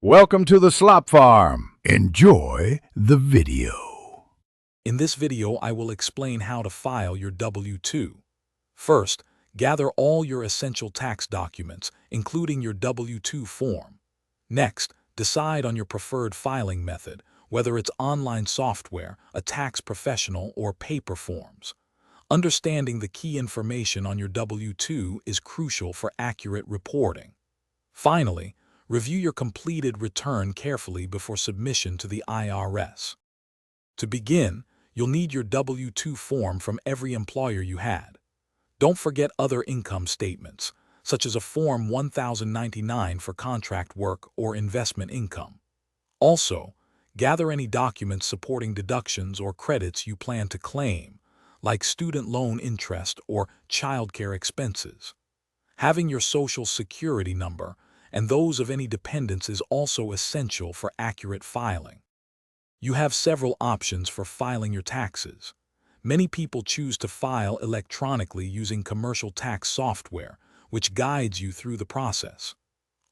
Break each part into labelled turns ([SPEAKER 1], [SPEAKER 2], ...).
[SPEAKER 1] Welcome to the Slop Farm. Enjoy the video.
[SPEAKER 2] In this video, I will explain how to file your W-2. First, gather all your essential tax documents, including your W-2 form. Next, decide on your preferred filing method, whether it's online software, a tax professional, or paper forms. Understanding the key information on your W-2 is crucial for accurate reporting. Finally, review your completed return carefully before submission to the IRS. To begin, you'll need your W-2 form from every employer you had. Don't forget other income statements, such as a Form 1099 for contract work or investment income. Also, gather any documents supporting deductions or credits you plan to claim, like student loan interest or childcare expenses. Having your Social Security number and those of any dependents is also essential for accurate filing. You have several options for filing your taxes. Many people choose to file electronically using commercial tax software, which guides you through the process.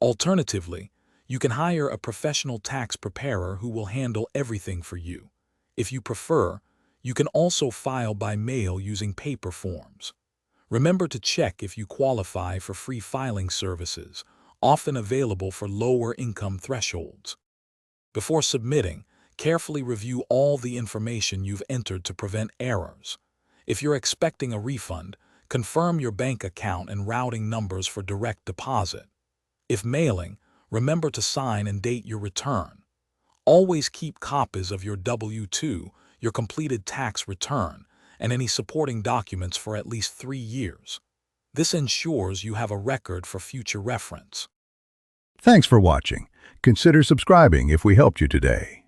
[SPEAKER 2] Alternatively, you can hire a professional tax preparer who will handle everything for you. If you prefer, you can also file by mail using paper forms. Remember to check if you qualify for free filing services, often available for lower income thresholds. Before submitting, carefully review all the information you've entered to prevent errors. If you're expecting a refund, confirm your bank account and routing numbers for direct deposit. If mailing, remember to sign and date your return. Always keep copies of your W-2, your completed tax return, and any supporting documents for at least 3 years. This ensures you have a record for future reference.
[SPEAKER 1] Thanks for watching. Consider subscribing if we helped you today.